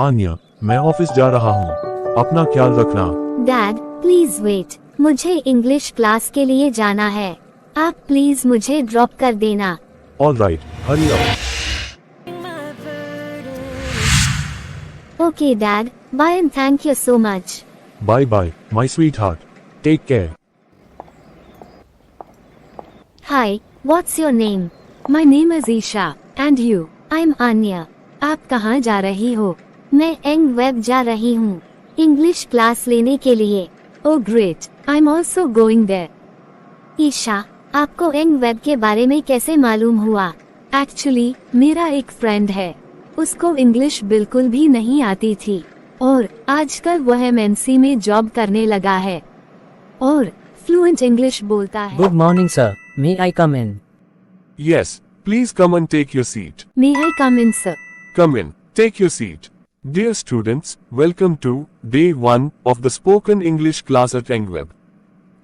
आन्या, मैं ऑफिस जा रहा हूँ, अपना ख्याल रखना। डैड प्लीज वेट, मुझे इंग्लिश क्लास के लिए जाना है, आप प्लीज मुझे ड्रॉप कर देना। All right, hurry up. Okay dad, bye and thank you so much. Bye bye my sweetheart, take care. Hi, what's your name? My name is Isha and you? I am Anya. आप कहाँ जा रही हो? मैं एंग web जा रही हूँ English class लेने के लिए। Oh great, I am also going there. Isha, आपको एंग वेब के बारे में कैसे मालूम हुआ? एक्चुअली मेरा एक फ्रेंड है, उसको इंग्लिश बिल्कुल भी नहीं आती थी और आजकल वह एमएनसी में जॉब करने लगा है और फ्लुएंट इंग्लिश बोलता है। Good morning, sir. May I come in? Yes, please come and take your seat. May I come in, sir? Come in, take your seat. Dear students, welcome to day 1 of the spoken English class at EngWeb.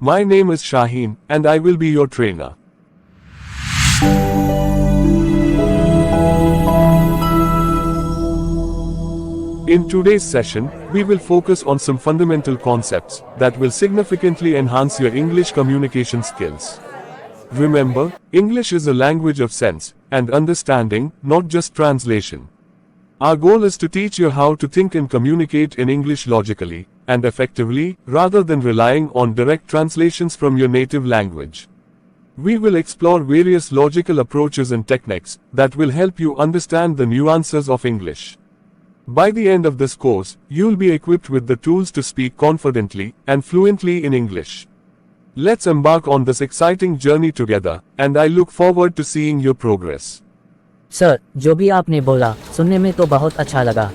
My name is Shaheen and I will be your trainer. In today's session, we will focus on some fundamental concepts that will significantly enhance your English communication skills. Remember, English is a language of sense and understanding, not just translation. Our goal is to teach you how to think and communicate in English logically and effectively, rather than relying on direct translations from your native language. We will explore various logical approaches and techniques that will help you understand the nuances of English. By the end of this course, you'll be equipped with the tools to speak confidently and fluently in English. Let's embark on this exciting journey together, and I look forward to seeing your progress. Sir, जो भी आपने बोला सुनने में तो बहुत अच्छा लगा,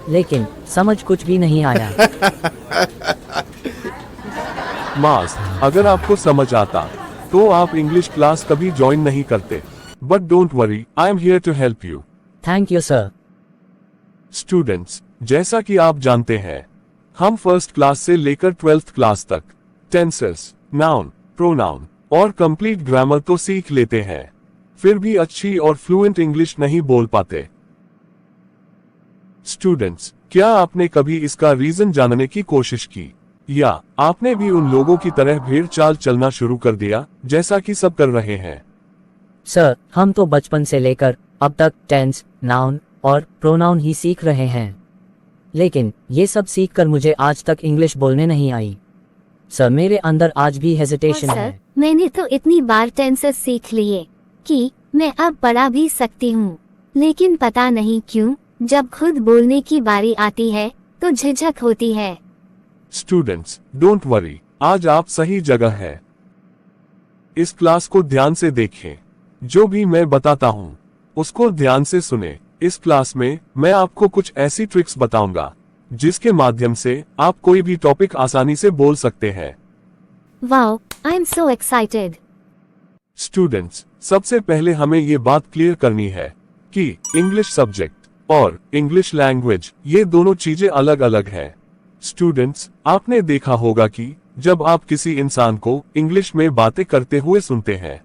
लेकिन समझ कुछ भी नहीं आया। मास, अगर आपको समझ आता तो आप इंग्लिश क्लास कभी ज्वाइन नहीं करते। But don't worry, I am here to help you. Thank you sir. Students, जैसा कि आप जानते हैं, हम फर्स्ट क्लास से लेकर 12th क्लास तक टेंसेस, नाउन, प्रोनाउन और कंप्लीट ग्रामर तो सीख लेते हैं, फिर भी अच्छी और फ्लुएंट इंग्लिश नहीं बोल पाते। स्टूडेंट्स, क्या आपने कभी इसका रीजन जानने की कोशिश की, या आपने भी उन लोगों की तरह भेड़ चाल चलना शुरू कर दिया जैसा कि सब कर रहे हैं? सर, हम तो बचपन से लेकर अब तक टेंस, नाउन और प्रोनाउन ही सीख रहे हैं, लेकिन ये सब सीखकर मुझे आज तक इंग्लिश बोलने नहीं आई। सर, मेरे अंदर आज भी हेजिटेशन है। मैंने तो इतनी बार टेंसेस सीख लिए कि मैं अब पढ़ा भी सकती हूँ, लेकिन पता नहीं क्यों जब खुद बोलने की बारी आती है तो झिझक होती है। स्टूडेंट्स, डोंट वरी, आज आप सही जगह है। इस क्लास को ध्यान से देखें, जो भी मैं बताता हूँ उसको ध्यान से सुने। इस क्लास में मैं आपको कुछ ऐसी ट्रिक्स बताऊंगा जिसके माध्यम से आप कोई भी टॉपिक आसानी से बोल सकते हैं। Wow, I am so excited. Students, सबसे पहले हमें ये बात क्लियर करनी है कि इंग्लिश सब्जेक्ट और इंग्लिश लैंग्वेज ये दोनों चीजें अलग अलग हैं। स्टूडेंट्स, आपने देखा होगा कि जब आप किसी इंसान को इंग्लिश में बातें करते हुए सुनते हैं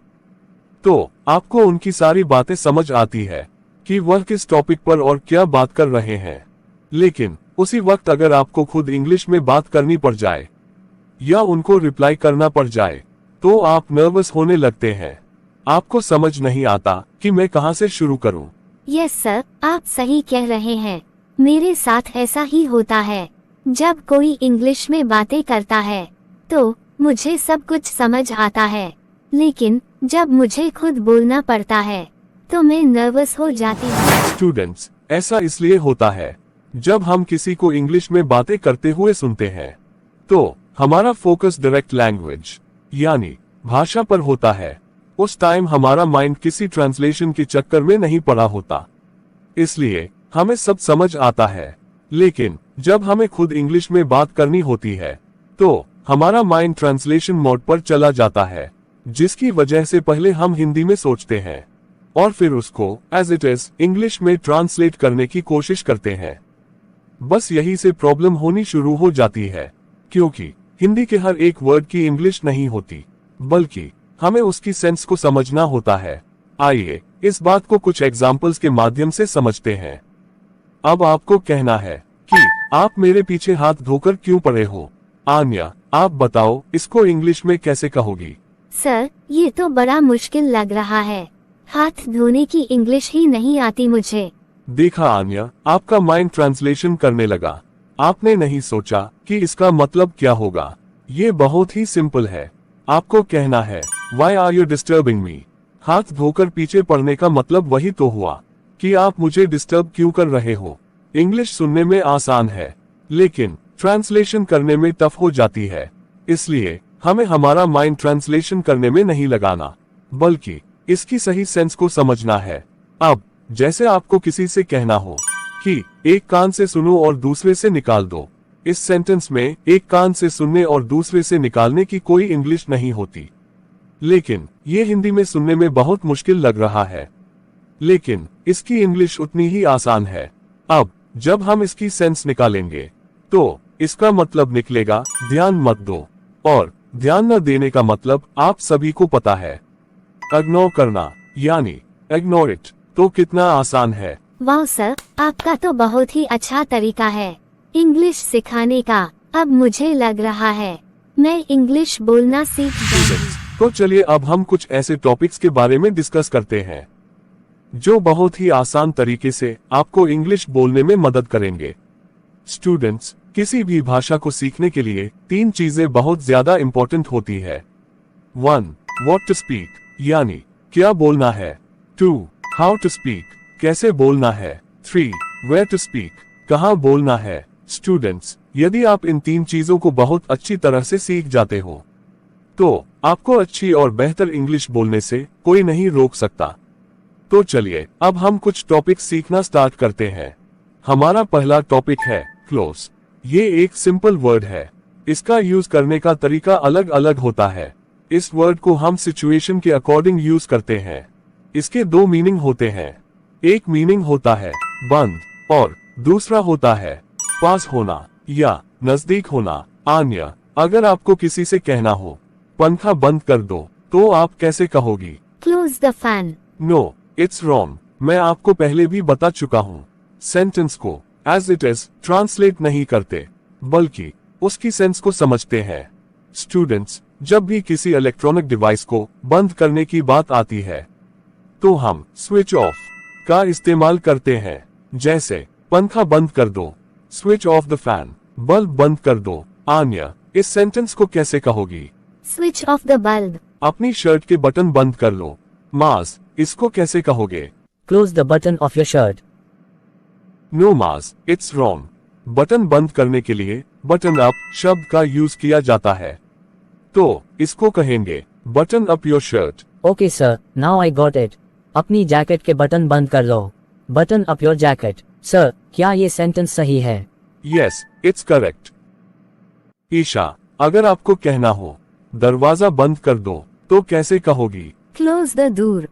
तो आपको उनकी सारी बातें समझ आती है कि वह किस टॉपिक पर और क्या बात कर रहे हैं, लेकिन उसी वक्त अगर आपको खुद इंग्लिश में बात करनी पड़ जाए या उनको रिप्लाई करना पड़ जाए तो आप नर्वस होने लगते हैं। आपको समझ नहीं आता कि मैं कहां से शुरू करूं। यस सर, आप सही कह रहे हैं। मेरे साथ ऐसा ही होता है। जब कोई इंग्लिश में बातें करता है तो मुझे सब कुछ समझ आता है, लेकिन जब मुझे खुद बोलना पड़ता है तो मैं नर्वस हो जाती हूँ। स्टूडेंट्स, ऐसा इसलिए होता है जब हम किसी को इंग्लिश में बातें करते हुए सुनते हैं तो हमारा फोकस डायरेक्ट लैंग्वेज यानी भाषा पर होता है। उस टाइम हमारा माइंड किसी ट्रांसलेशन के चक्कर में नहीं पड़ा होता, इसलिए हमें सब समझ आता है। लेकिन जब हमें खुद इंग्लिश में बात करनी होती है तो हमारा माइंड ट्रांसलेशन मोड पर चला जाता है, जिसकी वजह से पहले हम हिंदी में सोचते हैं और फिर उसको एज इट इज इंग्लिश में ट्रांसलेट करने की कोशिश करते हैं। बस यही से प्रॉब्लम होनी शुरू हो जाती है, क्योंकि हिंदी के हर एक वर्ड की इंग्लिश नहीं होती, बल्कि हमें उसकी सेंस को समझना होता है। आइए इस बात को कुछ एग्जाम्पल्स के माध्यम से समझते हैं। अब आपको कहना है कि आप मेरे पीछे हाथ धोकर क्यों पड़े हो। आन्या, आप बताओ इसको इंग्लिश में कैसे कहोगी। सर, ये तो बड़ा मुश्किल लग रहा है। हाथ धोने की इंग्लिश ही नहीं आती मुझे। देखा आन्या, आपका माइंड ट्रांसलेशन करने लगा। आपने नहीं सोचा कि इसका मतलब क्या होगा। ये बहुत ही सिंपल है। आपको कहना है why are you disturbing me. हाथ धोकर पीछे पड़ने का मतलब वही तो हुआ कि आप मुझे डिस्टर्ब क्यों कर रहे हो। इंग्लिश सुनने में आसान है लेकिन ट्रांसलेशन करने में टफ हो जाती है। इसलिए हमें हमारा माइंड ट्रांसलेशन करने में नहीं लगाना, बल्कि इसकी सही सेंस को समझना है। अब जैसे आपको किसी से कहना हो कि एक कान से सुनो और दूसरे से निकाल दो। इस सेंटेंस में एक कान से सुनने और दूसरे से निकालने की कोई इंग्लिश नहीं होती, लेकिन ये हिंदी में सुनने में बहुत मुश्किल लग रहा है। लेकिन इसकी इंग्लिश उतनी ही आसान है। अब जब हम इसकी सेंस निकालेंगे तो इसका मतलब निकलेगा ध्यान मत दो, और ध्यान न देने का मतलब आप सभी को पता है, इग्नोर करना, यानी इग्नोर इट। तो कितना आसान है। वाह सर, आपका तो बहुत ही अच्छा तरीका है इंग्लिश सिखाने का। अब मुझे लग रहा है मैं इंग्लिश बोलना सीख जाऊंगी। तो चलिए अब हम कुछ ऐसे टॉपिक्स के बारे में डिस्कस करते हैं जो बहुत ही आसान तरीके से आपको इंग्लिश बोलने में मदद करेंगे। स्टूडेंट्स, किसी भी भाषा को सीखने के लिए 3 चीजें बहुत ज्यादा इंपॉर्टेंट होती है। 1. व्हाट टू स्पीक, यानी क्या बोलना है। 2. हाउ टू स्पीक, कैसे बोलना है। 3. वेयर टू स्पीक, कहाँ बोलना है। स्टूडेंट्स, यदि आप इन 3 चीजों को बहुत अच्छी तरह से सीख जाते हो तो आपको अच्छी और बेहतर इंग्लिश बोलने से कोई नहीं रोक सकता। तो चलिए अब हम कुछ टॉपिक सीखना स्टार्ट करते हैं। हमारा पहला टॉपिक है क्लोज। ये एक सिंपल वर्ड है। इसका यूज करने का तरीका अलग अलग होता है। इस वर्ड को हम सिचुएशन के अकॉर्डिंग यूज करते हैं। इसके 2 मीनिंग होते हैं। एक मीनिंग होता है बंद और दूसरा होता है पास होना या नजदीक होना। आन्या, अगर आपको किसी से कहना हो पंखा बंद कर दो तो आप कैसे कहोगी। Close the fan. No, it's wrong. मैं आपको पहले भी बता चुका हूँ। सेंटेंस को एज इट इज ट्रांसलेट नहीं करते, बल्कि उसकी सेंस को समझते हैं। स्टूडेंट्स, जब भी किसी इलेक्ट्रॉनिक डिवाइस को बंद करने की बात आती है तो हम स्विच ऑफ का इस्तेमाल करते हैं। जैसे पंखा बंद कर दो, switch off the fan, bulb बंद कर दो। आन्या, इस सेंटेंस को कैसे कहोगी। Switch off the bulb. अपनी शर्ट के बटन बंद कर लो। मास, इसको कैसे कहोगे। Close the button of your shirt. No मास, इट्स रॉन्ग। बटन बंद करने के लिए बटन अप शब्द का यूज किया जाता है, तो इसको कहेंगे button up your shirt. Okay sir, now I got it. अपनी जैकेट के बटन बंद कर लो। Button up your jacket. Sir, क्या ये सेंटेंस सही है। Yes, it's correct. ईशा, अगर आपको कहना हो दरवाजा बंद कर दो तो कैसे कहोगी। Close the door.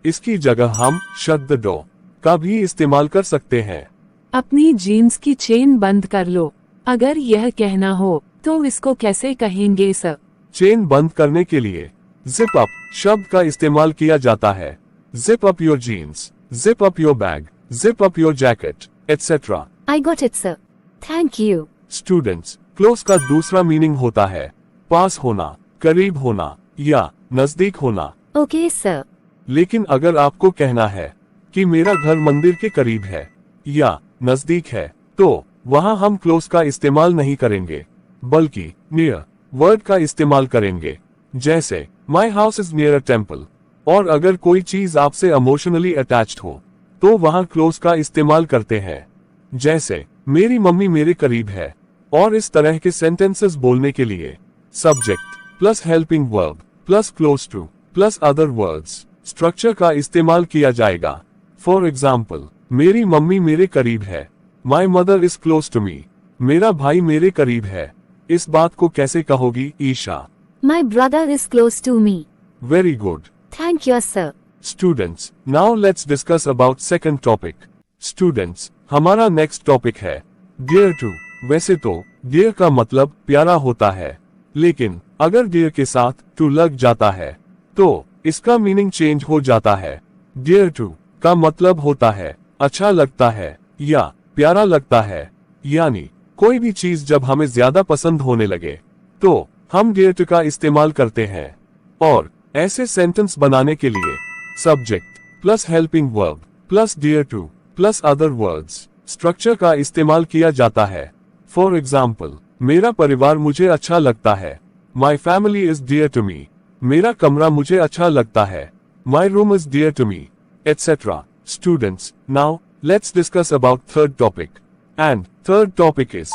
इसकी जगह हम शट द डोर का भी इस्तेमाल कर सकते हैं। अपनी जीन्स की चेन बंद कर लो। अगर यह कहना हो तो इसको कैसे कहेंगे सर। चेन बंद करने के लिए जिप अप शब्द का इस्तेमाल किया जाता है। Zip up your jeans, zip up your bag, zip up your jacket, etcetera. I got it sir, thank you. Students, close का दूसरा मीनिंग होता है पास होना, करीब होना या नजदीक होना। Okay sir. लेकिन अगर आपको कहना है कि मेरा घर मंदिर के करीब है या नजदीक है तो वहां हम क्लोज का इस्तेमाल नहीं करेंगे, बल्कि नियर वर्ड का इस्तेमाल करेंगे। जैसे my house is near a temple. और अगर कोई चीज आपसे इमोशनली अटैच्ड हो तो वहां क्लोज का इस्तेमाल करते हैं। जैसे मेरी मम्मी मेरे करीब है। और इस तरह के सेंटेंसेस बोलने के लिए subject plus helping verb plus close to plus other words structure का इस्तेमाल किया जाएगा। फॉर एग्जाम्पल, मेरी मम्मी मेरे करीब है। My mother is close to me. मेरा भाई मेरे करीब है। इस बात को कैसे कहोगी Isha. My brother is close to me. Very good. Thank you sir. Students, now let's discuss about second topic. Students, हमारा नेक्स्ट टॉपिक है डियर टू। वैसे तो डियर का मतलब प्यारा होता है, लेकिन अगर डियर के साथ टू लग जाता है तो इसका मीनिंग चेंज हो जाता है। डियर टू का मतलब होता है अच्छा लगता है या प्यारा लगता है, यानी कोई भी चीज जब हमें ज्यादा पसंद होने लगे तो हम डियर टू का इस्तेमाल करते हैं। और ऐसे सेंटेंस बनाने के लिए subject plus helping verb plus dear to plus other words structure का इस्तेमाल किया जाता है। फॉर एग्जाम्पल, मेरा परिवार मुझे अच्छा लगता है, my family is dear to me. मेरा कमरा मुझे अच्छा लगता है, my room is dear to me, etcetera. Students, now let's discuss about third topic. And third topic is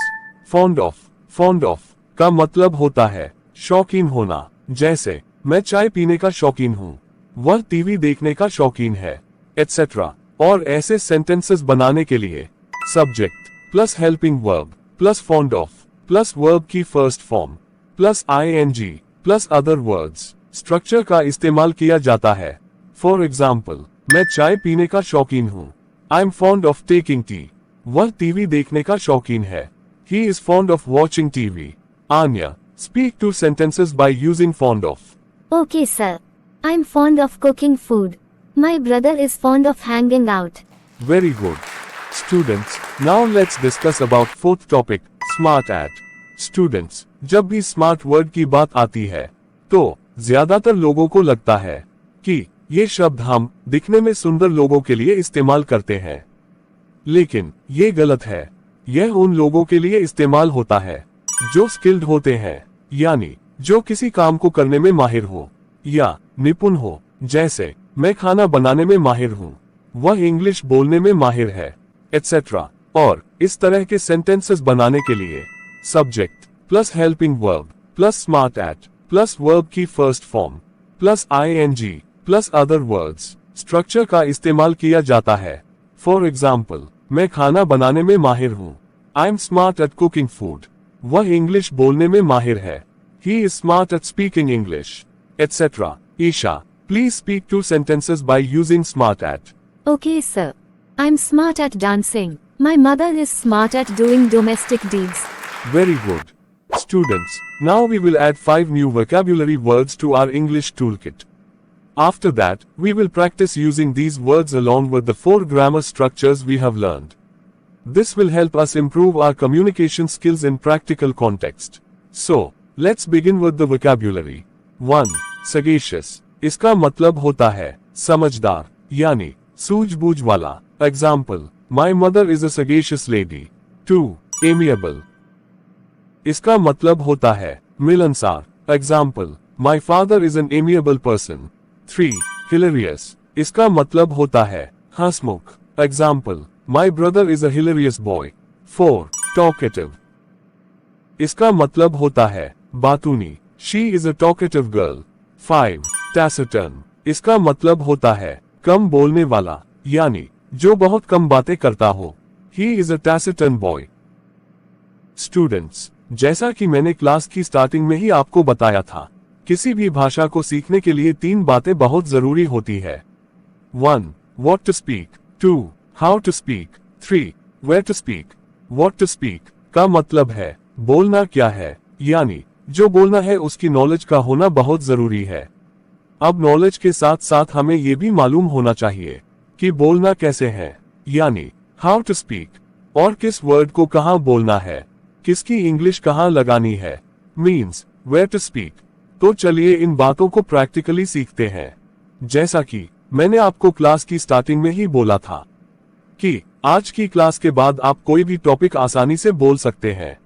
fond of. Fond of का मतलब होता है शौकीन होना। जैसे मैं चाय पीने का शौकीन हूँ, वह टीवी देखने का शौकीन है, एटसेट्रा। और ऐसे सेंटेंसेस बनाने के लिए subject plus helping verb plus fond of plus verb की first form plus ING plus other words structure का इस्तेमाल किया जाता है। फॉर एग्जाम्पल, मैं चाय पीने का शौकीन हूँ, I am fond of taking tea. वह टीवी देखने का शौकीन है, he is fond of watching TV. Anya, speak two sentences by using fond of. Okay, sir. I'm fond of cooking food. My brother is fond of hanging out. Very good. Students, now let's discuss about fourth topic, smart at. Students, जब भी smart word की बात आती है तो ज्यादातर लोगों को लगता है कि ये शब्द हम दिखने में सुंदर लोगों के लिए इस्तेमाल करते हैं, लेकिन ये गलत है। यह उन लोगों के लिए इस्तेमाल होता है जो स्किल्ड होते हैं, यानी जो किसी काम को करने में माहिर हो या निपुण हो। जैसे मैं खाना बनाने में माहिर हूँ, वह इंग्लिश बोलने में माहिर है, एटसेट्रा। और इस तरह के सेंटेंसेस बनाने के लिए subject plus helping verb plus smart at plus verb की first form plus ING plus other words structure का इस्तेमाल किया जाता है। फॉर एग्जाम्पल, मैं खाना बनाने में माहिर हूँ, I am smart at cooking food. वह इंग्लिश बोलने में माहिर है, he is smart at speaking English, etc. Isha, please speak two sentences by using smart at. Okay, sir. I'm smart at dancing. My mother is smart at doing domestic deeds. Very good. Students, now we will add 5 new vocabulary words to our English toolkit. After that, we will practice using these words along with the 4 grammar structures we have learned. This will help us improve our communication skills in practical context. So, let's begin with the vocabulary. 1. Sagacious. इसका मतलब होता है समझदार, यानी सूझबूझ वाला। Example, my mother is a sagacious lady. 2. Amiable. इसका मतलब होता है मिलनसार। Example, my father is an amiable person. 3. Hilarious. इसका मतलब होता है हंसमुख। Example, my brother is a hilarious boy. 4. Talkative. इसका मतलब होता है बातूनी, she is a talkative girl. 5. Taciturn. इसका मतलब होता है कम बोलने वाला, यानी जो बहुत कम बातें करता हो, he is a taciturn boy. Students, जैसा कि मैंने क्लास की स्टार्टिंग में ही आपको बताया था, किसी भी भाषा को सीखने के लिए 3 बातें बहुत जरूरी होती है। 1. What to speak. 2. How to speak. 3. Where to speak. What to speak का मतलब है बोलना क्या है, यानी जो बोलना है उसकी नॉलेज का होना बहुत जरूरी है। अब नॉलेज के साथ साथ हमें यह भी मालूम होना चाहिए कि बोलना कैसे है, यानी हाउ टू स्पीक, और किस वर्ड को कहाँ बोलना है, किसकी इंग्लिश कहाँ लगानी है, मीन्स वेयर टू स्पीक। तो चलिए इन बातों को प्रैक्टिकली सीखते हैं। जैसा कि मैंने आपको क्लास की स्टार्टिंग में ही बोला था कि आज की क्लास के बाद आप कोई भी टॉपिक आसानी से बोल सकते हैं।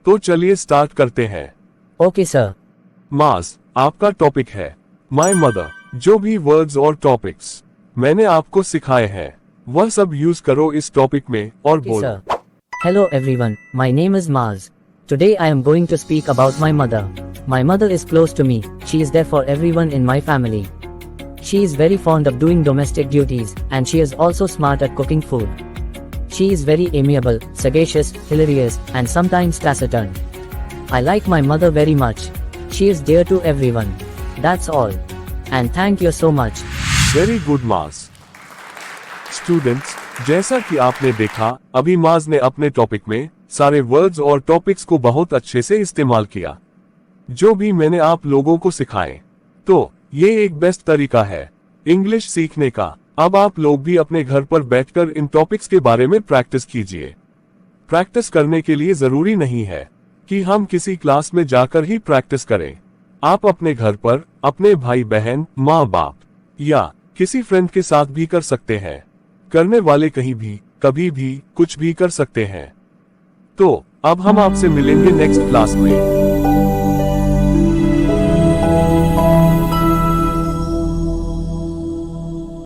तो चलिए स्टार्ट करते हैं। Okay sir. मास, आपका टॉपिक है माय मदर। जो भी वर्ड्स और टॉपिक्स मैंने आपको सिखाए हैं वह सब यूज करो इस टॉपिक में और बोलो। Hello everyone, my name is Maz. Today I am going to speak about my mother. My mother is close to me, she is there for everyone in my family. She is very fond of doing domestic duties, and she is also smart at cooking food. She is very amiable, sagacious, hilarious, and sometimes taciturn. I like my mother very much. She is dear to everyone. That's all. And thank you so much. Very good, Maz. Students, जैसा कि आपने देखा, अभी माज ने अपने topic में सारे वर्ड्स और टॉपिक्स को बहुत अच्छे से इस्तेमाल किया जो भी मैंने आप लोगों को सिखाए। तो ये एक बेस्ट तरीका है इंग्लिश सीखने का। अब आप लोग भी अपने घर पर बैठकर इन टॉपिक्स के बारे में प्रैक्टिस कीजिए। प्रैक्टिस करने के लिए जरूरी नहीं है कि हम किसी क्लास में जाकर ही प्रैक्टिस करें। आप अपने घर पर अपने भाई बहन, माँ बाप या किसी फ्रेंड के साथ भी कर सकते हैं। करने वाले कहीं भी, कभी भी, कुछ भी कर सकते हैं। तो अब हम आपसे मिलेंगे नेक्स्ट क्लास में।